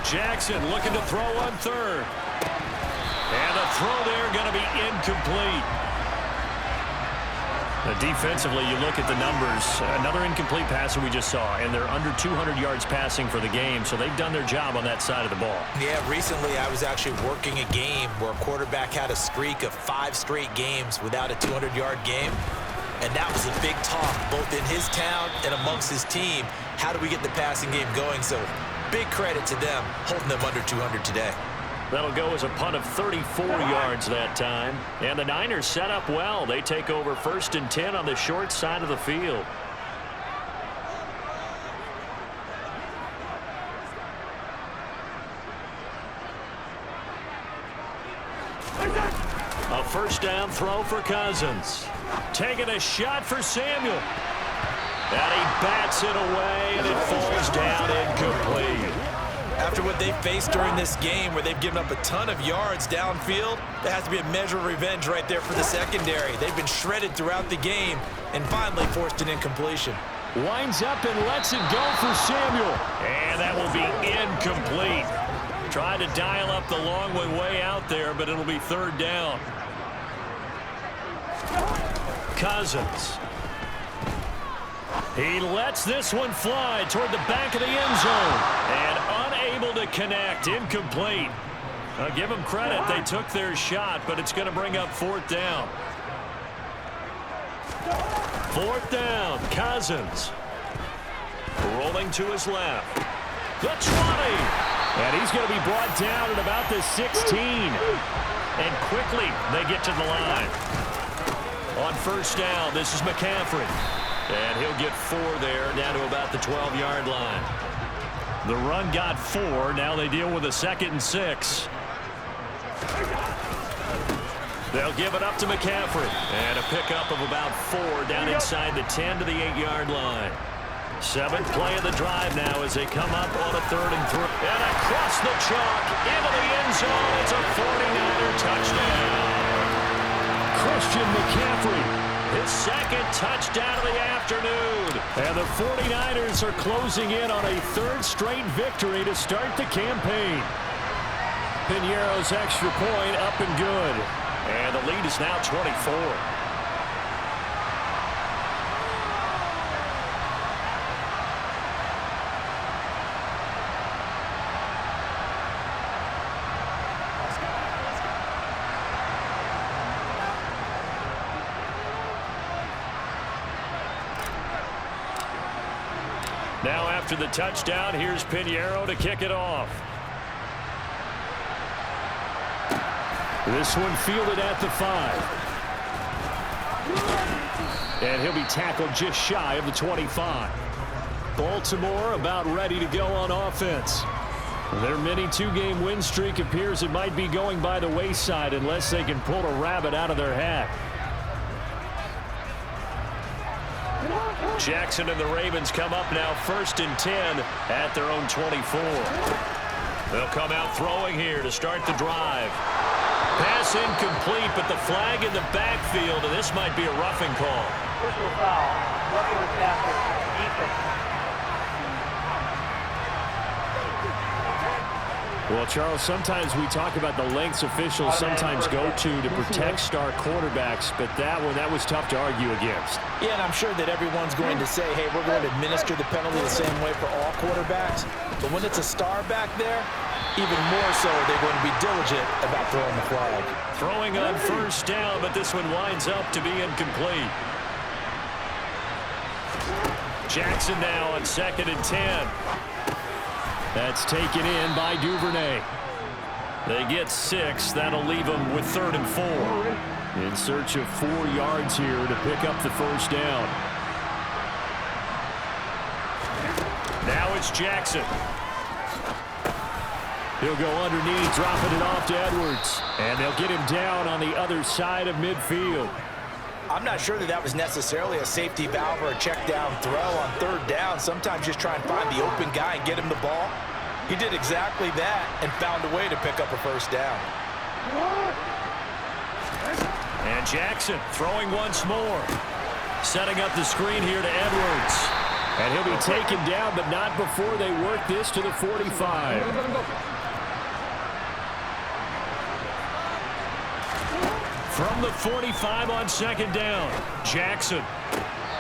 Jackson looking to throw on 3rd. And the throw there going to be incomplete. Defensively, you look at the numbers. Another incomplete pass that we just saw, and they're under 200 yards passing for the game, so they've done their job on that side of the ball. Yeah, recently I was actually working a game where a quarterback had a streak of 5 straight games without a 200-yard game, and that was a big talk both in his town and amongst his team. How do we get the passing game going? So big credit to them holding them under 200 today. That'll go as a punt of 34 yards that time. And the Niners set up well. They take over 1st and 10 on the short side of the field. A first down throw for Cousins. Taking a shot for Samuel. And he bats it away, and it falls down incomplete. After what they faced during this game where they've given up a ton of yards downfield, there has to be a measure of revenge right there for the secondary. They've been shredded throughout the game and finally forced an incompletion. Winds up and lets it go for Samuel. And that will be incomplete. Tried to dial up the long way out there, but it'll be 3rd down. Cousins. He lets this one fly toward the back of the end zone. And unable to connect. Incomplete. I'll give them credit. They took their shot, but it's going to bring up 4th down. 4th down. Cousins. Rolling to his left. The 20. And he's going to be brought down at about the 16. And quickly they get to the line. On first down, this is McCaffrey. And he'll get 4 there, down to about the 12-yard line. The run got 4. Now they deal with a 2nd and 6. They'll give it up to McCaffrey. And a pickup of about 4 down inside the 10 to the 8-yard line. 7th play of the drive now as they come up on a 3rd and 3. And across the chalk into the end zone. It's a 49er touchdown. Christian McCaffrey. His 2nd touchdown of the afternoon. And the 49ers are closing in on a 3rd straight victory to start the campaign. Piñeiro's extra point up and good. And the lead is now 24. Now after the touchdown, here's Piñeiro to kick it off. This one fielded at the 5. And he'll be tackled just shy of the 25. Baltimore about ready to go on offense. Their mini two-game win streak appears it might be going by the wayside unless they can pull a rabbit out of their hat. Jackson and the Ravens come up now 1st and 10 at their own 24. They'll come out throwing here to start the drive. Pass incomplete, but the flag in the backfield, and this might be a roughing call. Personal foul. Roughing the passer. Defense. Well, Charles, sometimes we talk about the lengths officials sometimes go to protect star quarterbacks, but that was tough to argue against. Yeah, and I'm sure that everyone's going to say, hey, we're going to administer the penalty the same way for all quarterbacks. But when it's a star back there, even more so they're going to be diligent about throwing the flag. Throwing on 1st down, but this one winds up to be incomplete. Jackson now on 2nd and 10. That's taken in by Duvernay. They get 6. That'll leave them with 3rd and 4. In search of 4 yards here to pick up the 1st down. Now it's Jackson. He'll go underneath, dropping it off to Edwards. And they'll get him down on the other side of midfield. I'm not sure that was necessarily a safety valve or a check down throw on 3rd down. Sometimes just try and find the open guy and get him the ball. He did exactly that and found a way to pick up a 1st down. And Jackson throwing once more. Setting up the screen here to Edwards. And he'll be taken down, but not before they work this to the 45. From the 45 on 2nd down, Jackson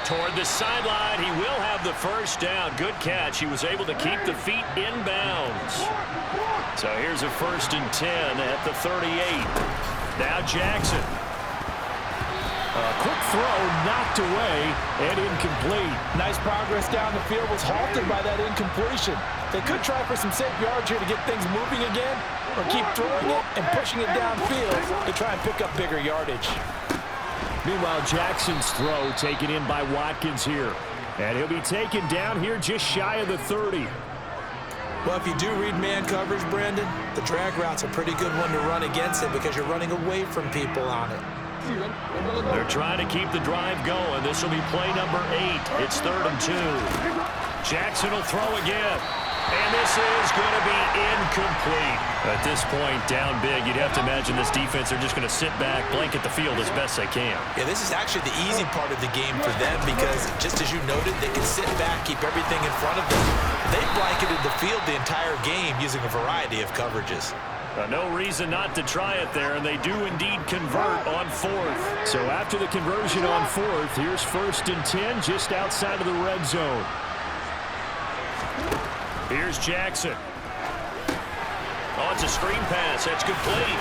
toward the sideline. He will have the 1st down. Good catch. He was able to keep the feet in bounds. So here's a 1st and 10 at the 38. Now Jackson. A quick throw knocked away and incomplete. Nice progress down the field, was halted by that incompletion. They could try for some safe yards here to get things moving again, or keep throwing it and pushing it downfield to try and pick up bigger yardage. Meanwhile, Jackson's throw taken in by Watkins here. And he'll be taken down here just shy of the 30. Well, if you do read man coverage, Brandon, the drag route's a pretty good one to run against it because you're running away from people on it. They're trying to keep the drive going. This will be play number 8. It's 3rd and 2. Jackson will throw again. And this is going to be incomplete. At this point, down big, you'd have to imagine this defense are just going to sit back, blanket the field as best they can. Yeah, this is actually the easy part of the game for them because, just as you noted, they can sit back, keep everything in front of them. They blanketed the field the entire game using a variety of coverages. No reason not to try it there, and they do indeed convert on 4th. So after the conversion on 4th, here's 1st and 10 just outside of the red zone. Here's Jackson. Oh, it's a screen pass. That's complete.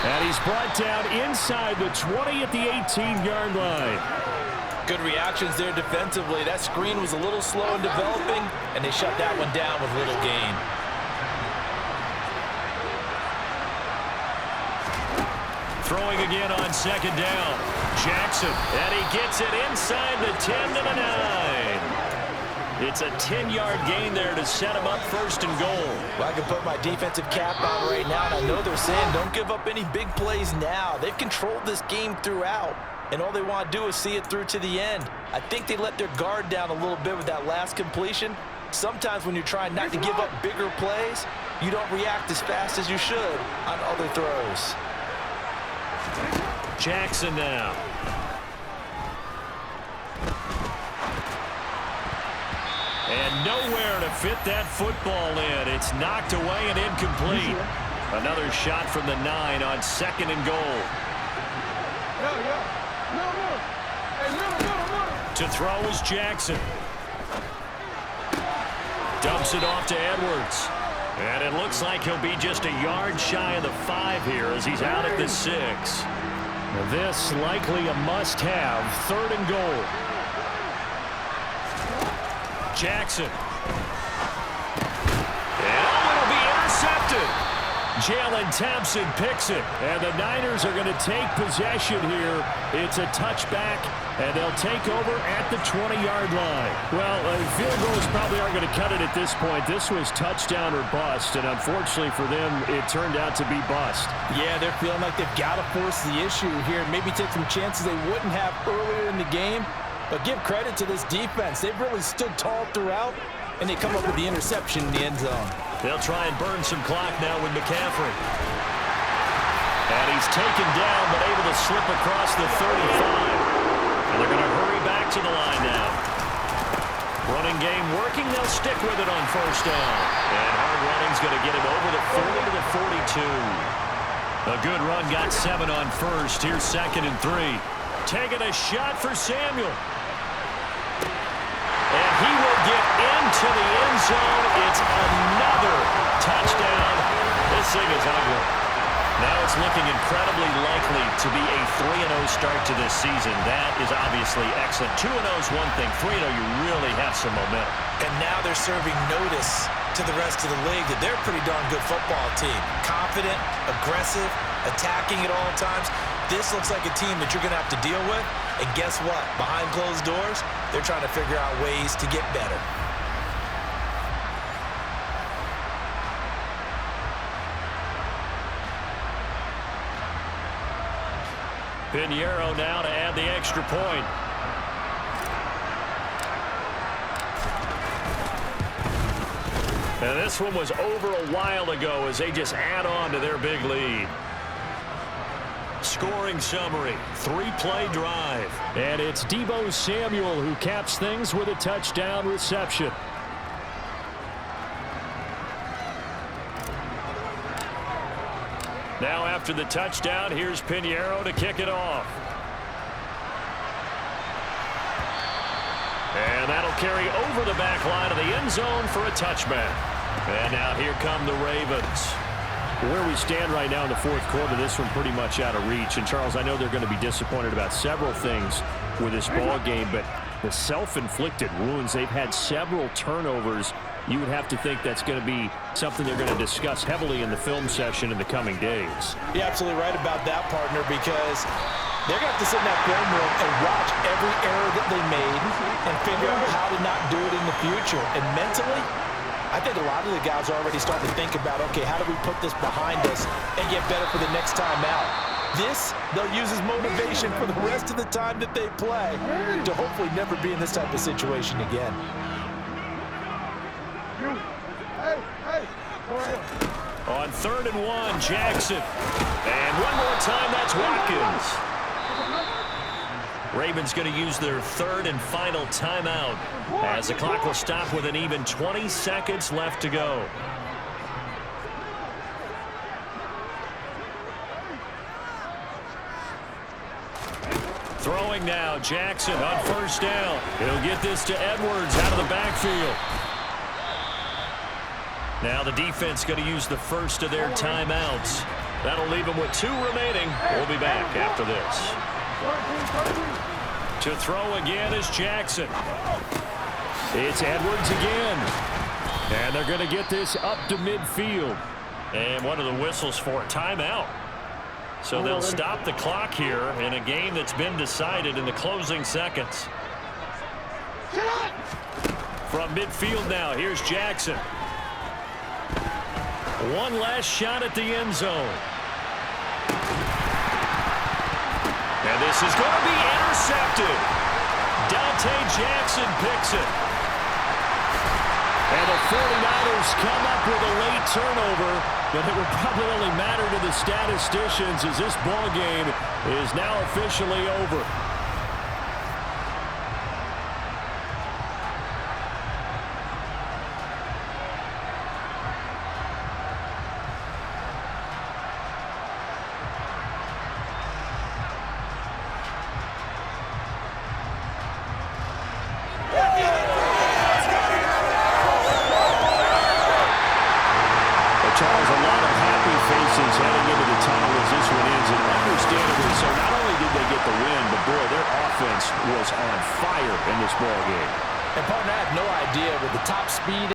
And he's brought down inside the 20 at the 18-yard line. Good reactions there defensively. That screen was a little slow in developing, and they shut that one down with little gain. Throwing again on 2nd down. Jackson, and he gets it inside the 10 to the 9. It's a 10-yard gain there to set him up 1st and goal. Well, I can put my defensive cap on right now, and I know they're saying don't give up any big plays now. They've controlled this game throughout, and all they want to do is see it through to the end. I think they let their guard down a little bit with that last completion. Sometimes when you're trying not to give up bigger plays, you don't react as fast as you should on other throws. Jackson now. And nowhere to fit that football in. It's knocked away and incomplete. Another shot from the 9 on 2nd and goal. To throw is Jackson. Dumps it off to Edwards. And it looks like he'll be just a yard shy of the 5 here as he's out at the 6. This likely a must-have. 3rd and goal. Jackson. And it'll be intercepted. Jalen Thompson picks it. And the Niners are going to take possession here. It's a touchback, and they'll take over at the 20-yard line. Well, field goals probably aren't going to cut it at this point. This was touchdown or bust, and unfortunately for them, it turned out to be bust. Yeah, they're feeling like they've got to force the issue here. Maybe take some chances they wouldn't have earlier in the game. But give credit to this defense. They've really stood tall throughout, and they come up with the interception in the end zone. They'll try and burn some clock now with McCaffrey. And he's taken down, but able to slip across the 35. And they're going to hurry back to the line now. Running game working. They'll stick with it on first down. And hard running's going to get him over the 40 to the 42. A good run, got 7 on first. Here's 2nd and 3. Taking a shot for Samuel. And he will get into the end zone. It's another touchdown. This thing is ugly. Now it's looking incredibly likely to be a 3-0 start to this season. That is obviously excellent. 2-0 is one thing. 3-0, you really have some momentum. And now they're serving notice to the rest of the league that they're a pretty darn good football team. Confident, aggressive, attacking at all times. This looks like a team that you're going to have to deal with. And guess what? Behind closed doors, they're trying to figure out ways to get better. Pinheiro now to add the extra point. And this one was over a while ago as they just add on to their big lead. Scoring summary, 3-play drive. And it's Deebo Samuel who caps things with a touchdown reception. Now after the touchdown, here's Pinheiro to kick it off. And that'll carry over the back line of the end zone for a touchback. And now here come the Ravens. Where we stand right now in the fourth quarter, this one pretty much out of reach. And, Charles, I know they're going to be disappointed about several things with this ball game, but the self-inflicted wounds, they've had several turnovers. You would have to think that's going to be something they're going to discuss heavily in the film session in the coming days. You're absolutely right about that, partner, because they're going to have to sit in that film room and watch every error that they made and figure out how to not do it in the future. And mentally, I think a lot of the guys are already starting to think about, okay, how do we put this behind us and get better for the next time out? This, they'll use as motivation for the rest of the time that they play to hopefully never be in this type of situation again. On 3rd and 1, Jackson. And one more time, that's Watkins. Ravens going to use their 3rd and final timeout as the clock will stop with an even 20 seconds left to go. Throwing now, Jackson on first down. He'll get this to Edwards out of the backfield. Now the defense going to use the first of their timeouts. That'll leave them with 2 remaining. We'll be back after this. To throw again is Jackson. It's Edwards again. And they're going to get this up to midfield. And one of the whistles for a timeout. So they'll stop the clock here in a game that's been decided in the closing seconds. From midfield now, here's Jackson. One last shot at the end zone. And this is going to be intercepted. Dante Jackson picks it. And the 49ers come up with a late turnover, but it would probably only matter to the statisticians as this ball game is now officially over. Charles, a lot of happy faces heading into the tunnel as this one ends, and understandably so. Not only did they get the win, but boy, their offense was on fire in this ball game. And partner, I have no idea with the top speed